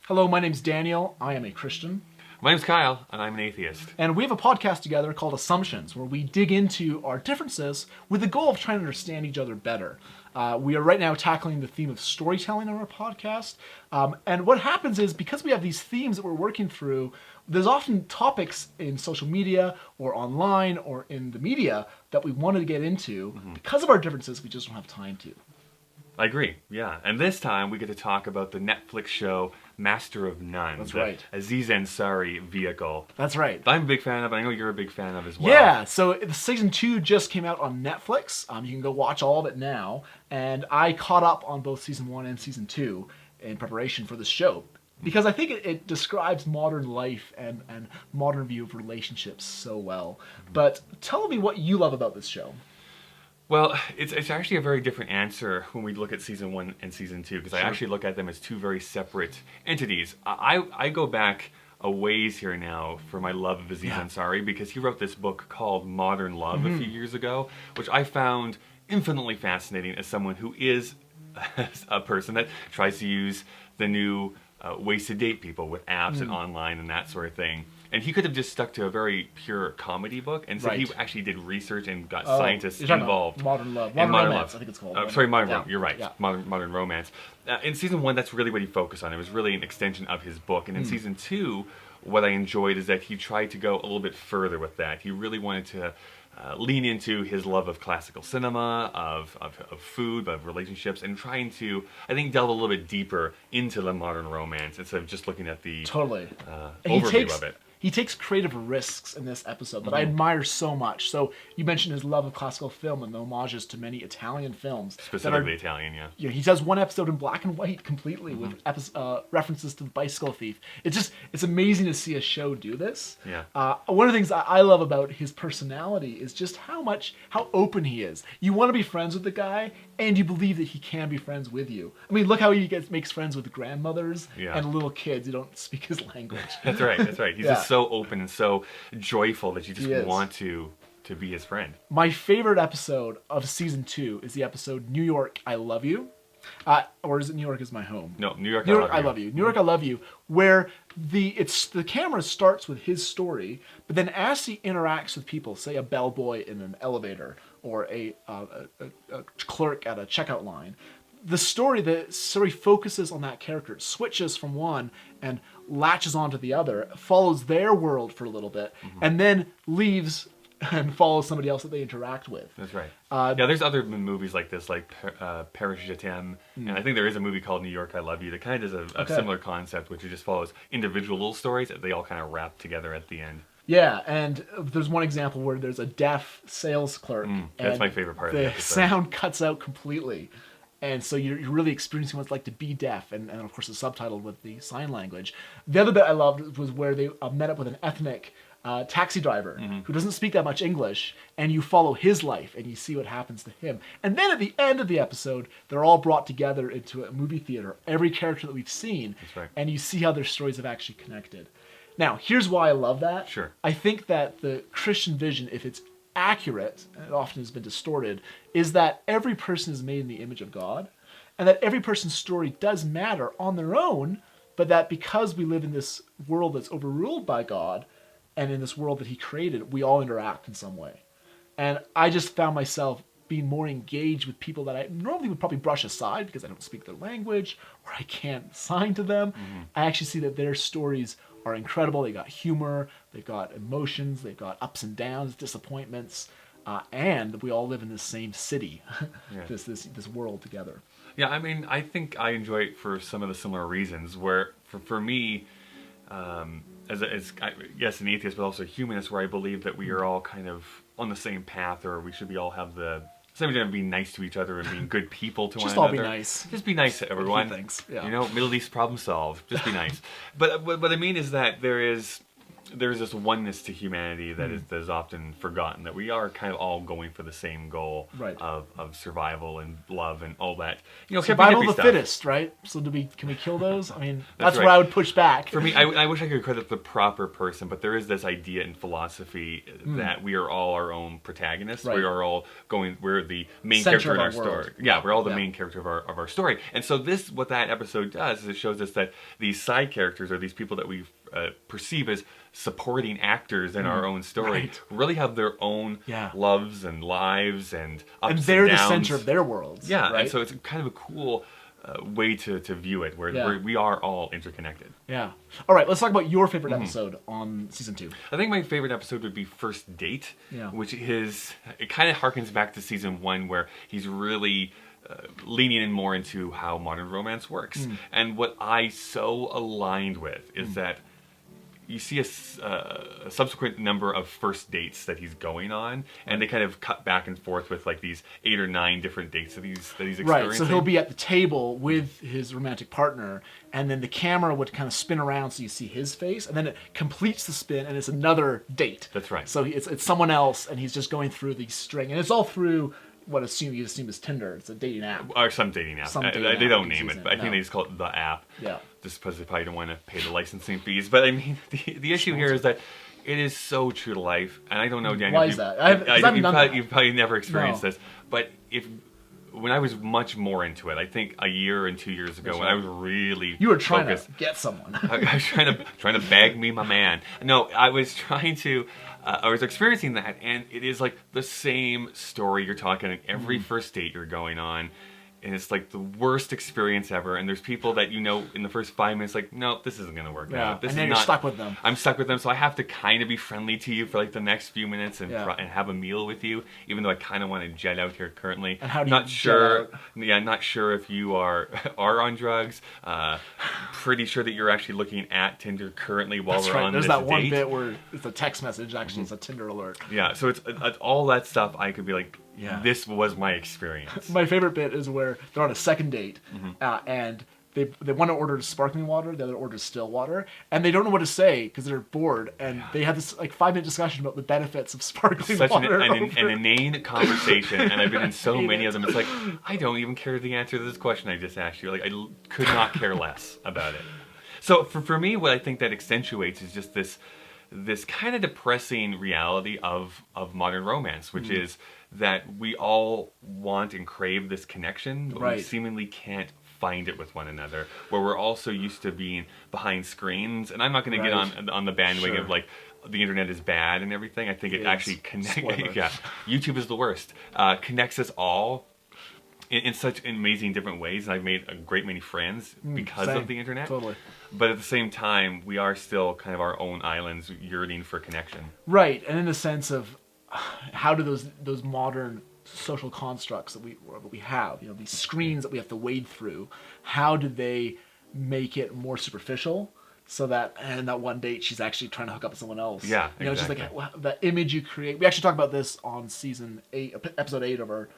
Hello, my name's Daniel. I am a Christian. My name's Kyle, and I'm an atheist. And we have a podcast together called Assumptions, where we dig into our differences with the goal of trying to understand each other better. We are right now tackling the theme of storytelling on our podcast. And what happens is, because we have these themes that we're working through, there's often topics in social media or online or in the media that we wanted to get into. Because of our differences, we just don't have time to. I agree, yeah. And this time we get to talk about the Netflix show Master of None. That's right. Aziz Ansari vehicle. That's right. I'm a big fan of, and I know you're a big fan of as well. Yeah, so season 2 just came out on Netflix. You can go watch all of it now. And I caught up on both season 1 and season 2 in preparation for this show. Because I think it describes modern life and modern view of relationships so well. But tell me what you love about this show. Well, it's actually a very different answer when we look at season 1 and season 2, because I actually look at them as two very separate entities. I go back a ways here now for my love of Aziz Ansari, because he wrote this book called Modern Love a few years ago, which I found infinitely fascinating as someone who is a person that tries to use the new ways to date people with apps and online and that sort of thing. And he could have just stuck to a very pure comedy book, and so he actually did research and got scientists involved. Modern Love. Modern Romance, Love. I think it's called. Modern You're right. Yeah. Modern Romance. In season 1, that's really what he focused on. It was really an extension of his book. And in season 2, what I enjoyed is that he tried to go a little bit further with that. He really wanted to lean into his love of classical cinema, of food, of relationships, and trying to, I think, delve a little bit deeper into the modern romance instead of just looking at the overview of it. He takes creative risks in this episode that I admire so much. So you mentioned his love of classical film and the homages to many Italian films. Specifically Italian, yeah. Yeah, he does one episode in black and white completely with references to The Bicycle Thief. It's amazing to see a show do this. Yeah. One of the things I love about his personality is just how open he is. You want to be friends with the guy, and you believe that he can be friends with you. I mean, look how he makes friends with grandmothers and little kids who don't speak his language. That's right. He's just so open and so joyful that you just want to be his friend. My favorite episode of season 2 is the episode New York, I Love You. Or is it New York is My Home? No, New York, I Love You. New York, I Love You, where the camera starts with his story, but then as he interacts with people, say a bellboy in an elevator or a clerk at a checkout line, the story focuses on that character. It switches from one and latches onto the other, follows their world for a little bit, and then leaves and follows somebody else that they interact with. That's right. There's other movies like this, like Paris Je t'aime, and I think there is a movie called New York, I Love You that kind of does a similar concept, which it just follows individual little stories that they all kind of wrap together at the end. Yeah, and there's one example where there's a deaf sales clerk. That's my favorite part of the episode. Sound cuts out completely. And so you're really experiencing what it's like to be deaf, and of course it's subtitled with the sign language. The other bit I loved was where they met up with an ethnic taxi driver who doesn't speak that much English, and you follow his life and you see what happens to him. And then at the end of the episode, they're all brought together into a movie theater, every character that we've seen, and you see how their stories have actually connected. Now, here's why I love that. Sure. I think that the Christian vision, if it's accurate, and it often has been distorted, is that every person is made in the image of God, and that every person's story does matter on their own, but that because we live in this world that's overruled by God, and in this world that he created, we all interact in some way. And I just found myself being more engaged with people that I normally would probably brush aside because I don't speak their language, or I can't sign to them. I actually see that their stories are incredible. They got humor, they've got emotions, they've got ups and downs, disappointments, and we all live in the same city, this world together. Yeah, I mean, I think I enjoy it for some of the similar reasons. Where for me, as an atheist, but also a humanist, where I believe that we are all kind of on the same path, or we should be all have the same idea of being nice to each other and being good people to one another. Just all be nice. Just be nice to everyone. Thanks. Yeah. You know, Middle East problem solved. Just be nice. But what I mean is that there is there's this oneness to humanity that is often forgotten, that we are kind of all going for the same goal Right. of survival and love and all that. Survival of the stuff. fittest, right? So can we kill those? I mean, that's right. where I would push back. For me, I wish I could credit the proper person, but there is this idea in philosophy that we are all our own protagonists. Right. We're the main Center character in of our our story. world. Yeah, we're all the Yeah. main character of our story. And so what that episode does is it shows us that these side characters, or these people that we perceive as supporting actors in our own story, Right. really have their own loves and lives and ups And they're the downs. center of their worlds. Yeah, right? and so it's kind of a cool way to view it, where we are all interconnected. Yeah. All right, let's talk about your favorite episode on season 2. I think my favorite episode would be First Date, which it kind of harkens back to season 1, where he's really leaning in more into how modern romance works. And what I so aligned with is that you see a subsequent number of first dates that he's going on, and they kind of cut back and forth with like these 8 or 9 different dates that he's experiencing. Right, so he'll be at the table with his romantic partner, and then the camera would kind of spin around so you see his face, and then it completes the spin, and it's another date. That's right. So it's someone else, and he's just going through the string, and it's all through what you assume is Tinder. It's a dating app. Or some dating app. They don't name it, but I think they just call it the app. Yeah. Just because they probably don't want to pay the licensing fees. But I mean, the issue here is that it is so true to life. And I don't know, Daniel. Why is that? You've probably never experienced No. this. But when I was much more into it, I think a year and 2 years ago, when I was really You were trying focused, to get someone. I was trying to bag me my man. No, I was trying to. I was experiencing that, and it is like the same story you're talking in every first date you're going on, and it's like the worst experience ever. And there's people that in the first 5 minutes, like, no, this isn't going to work out. This and then is you're not, stuck with them. I'm stuck with them, so I have to kind of be friendly to you for like the next few minutes and and have a meal with you, even though I kind of want to jet out here currently. And how do not you sure? jet out? Yeah, not sure if you are on drugs. Pretty sure that you're actually looking at Tinder currently while That's we're right. on There's this that one date. bit where it's a text message. Actually, it's a Tinder alert. Yeah, so it's all that stuff. I could be like, this was my experience. My favorite bit is where they're on a second date, and they want to order sparkling water, the other orders still water, and they don't know what to say because they're bored, and they have this like 5-minute discussion about the benefits of sparkling Such water. an inane conversation, and I've been in so many of them. It's like, I don't even care the answer to this question I just asked you. Like, could not care less about it. So for me, what I think that accentuates is just this kind of depressing reality of modern romance, which is that we all want and crave this connection, but we seemingly can't find it with one another, where we're also used to being behind screens. And I'm not going to get on the bandwagon of like the internet is bad and everything. I think it actually connects. Yeah, YouTube is the worst. Connects us all in such amazing different ways, and I've made a great many friends because of the internet. Totally. But at the same time, we are still kind of our own islands yearning for connection. Right, and in the sense of how do those modern social constructs that we have, these screens that we have to wade through, how do they make it more superficial? So that that one date, she's actually trying to hook up with someone else. Yeah, exactly. It's just like the image you create. We actually talked about this on episode 8 of our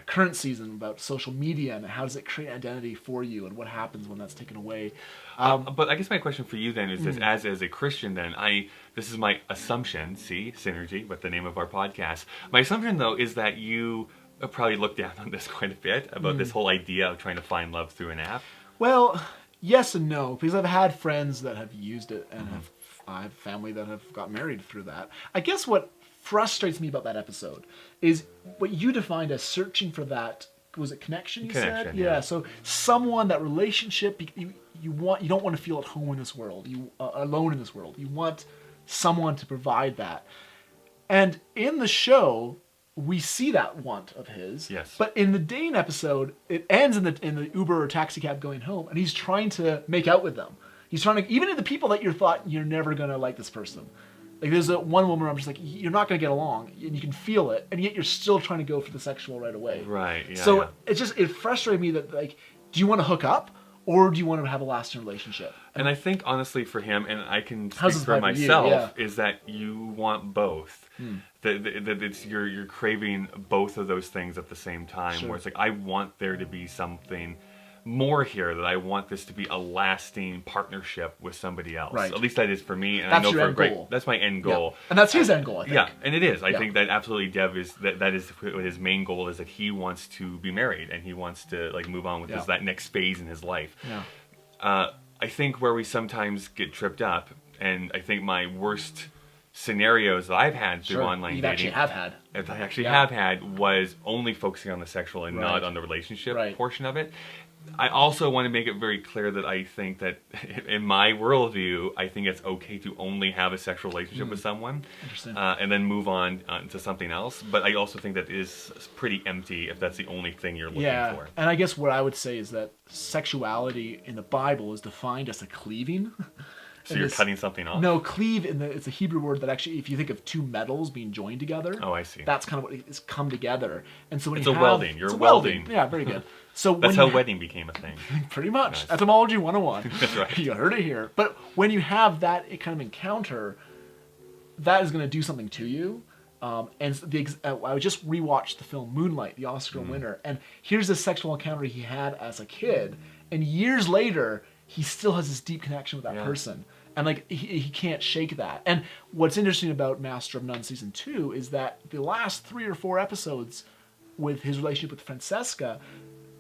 current season about social media and how does it create identity for you and what happens when that's taken away. But I guess my question for you then is this: as a Christian, then this is my assumption. See, synergy with the name of our podcast. My assumption though is that you probably look down on this quite a bit about this whole idea of trying to find love through an app. Well, yes and no, because I've had friends that have used it and I have family that have got married through that. I guess what frustrates me about that episode is what you defined as searching for that, was it connection you said? Yeah, so someone, that relationship, you don't want to feel at home in this world, you alone in this world. You want someone to provide that. And in the show, we see that want of his. Yes. But in the dating episode, it ends in the Uber or taxi cab going home, and he's trying to make out with them. He's trying to, even in the people that you thought you're never going to like this person. Like there's one woman where I'm just like, you're not going to get along, and you can feel it, and yet you're still trying to go for the sexual right away. Right. Yeah, so it frustrated me that, like, do you want to hook up or do you want to have a lasting relationship? And I think honestly for him, and I can speak for myself, is that you want both. That it's you're craving both of those things at the same time. Where it's like, I want there to be something more here, that I want this to be a lasting partnership with somebody else. Right. At least that is for me, and That's I know your for end great. goal. That's my end goal. Yeah. And that's his end goal, I think. Yeah, and it is. I Yeah. think that absolutely Dev is that is what his main goal is, that he wants to be married and he wants to like move on with Yeah. that next phase in his life. Yeah. I think where we sometimes get tripped up, and I think my worst scenarios that I've had through online You dating, actually have had. that I actually Yeah. have had, was only focusing on the sexual and Right. not on the relationship Right. portion of it. I also want to make it very clear that I think that in my worldview, I think it's okay to only have a sexual relationship with someone Interesting. and then move on to something else. But I also think that is pretty empty if that's the only thing you're looking for. And I guess what I would say is that sexuality in the Bible is defined as a cleaving. So you're cutting something off? No, cleave it's a Hebrew word that actually, if you think of two metals being joined together, Oh, I see. that's kind of what it's come together. And so when It's you a have, welding. You're it's a welding. Yeah, very good. So That's when how you wedding became a thing. pretty much Nice. etymology 101. That's right. You heard it here. But when you have that kind of encounter, that is going to do something to you. And I just rewatched the film Moonlight, the Oscar winner, and here's the sexual encounter he had as a kid, and years later he still has this deep connection with that person, and like he can't shake that. And what's interesting about Master of None season 2 is that the last 3 or 4 episodes with his relationship with Francesca,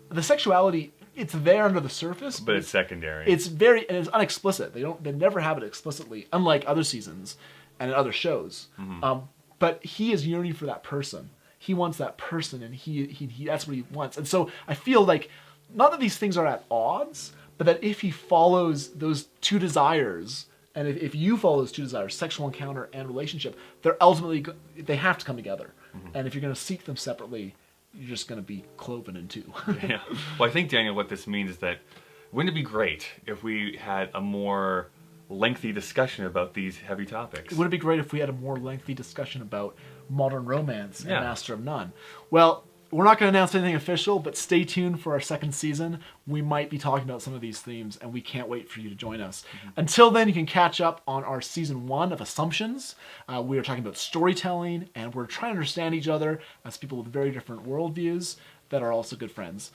the sexuality, it's there under the surface, But it's secondary. it's very, and it's unexplicit. They never have it explicitly, unlike other seasons and other shows. But he is yearning for that person. He wants that person, and he that's what he wants. And so I feel like, not that these things are at odds, but that if he follows those two desires, and if you follow those two desires, sexual encounter and relationship, they're ultimately, they have to come together. And if you're going to seek them separately, you're just going to be cloven in two. Yeah. Well, I think, Daniel, what this means is that wouldn't it be great if we had a more lengthy discussion about these heavy topics? Would it be great if we had a more lengthy discussion about modern romance and Yeah. Master of None? Well, we're not going to announce anything official, but stay tuned for our second season. We might be talking about some of these themes, and we can't wait for you to join us. Until then, you can catch up on our season 1 of Assumptions. We are talking about storytelling, and we're trying to understand each other as people with very different worldviews that are also good friends.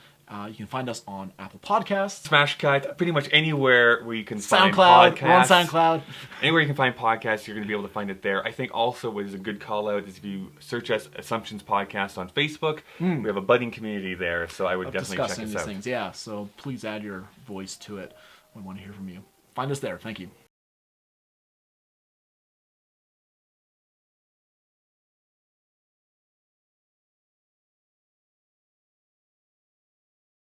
You can find us on Apple Podcasts, Smash Cut, pretty much anywhere where you can find SoundCloud. podcasts. We're on SoundCloud. Anywhere you can find podcasts, you're going to be able to find it there. I think also what is a good call out is if you search us Assumptions Podcast on Facebook, we have a budding community there, so I would definitely check Discussing us these out. things. Yeah, so please add your voice to it. We want to hear from you. Find us there. Thank you.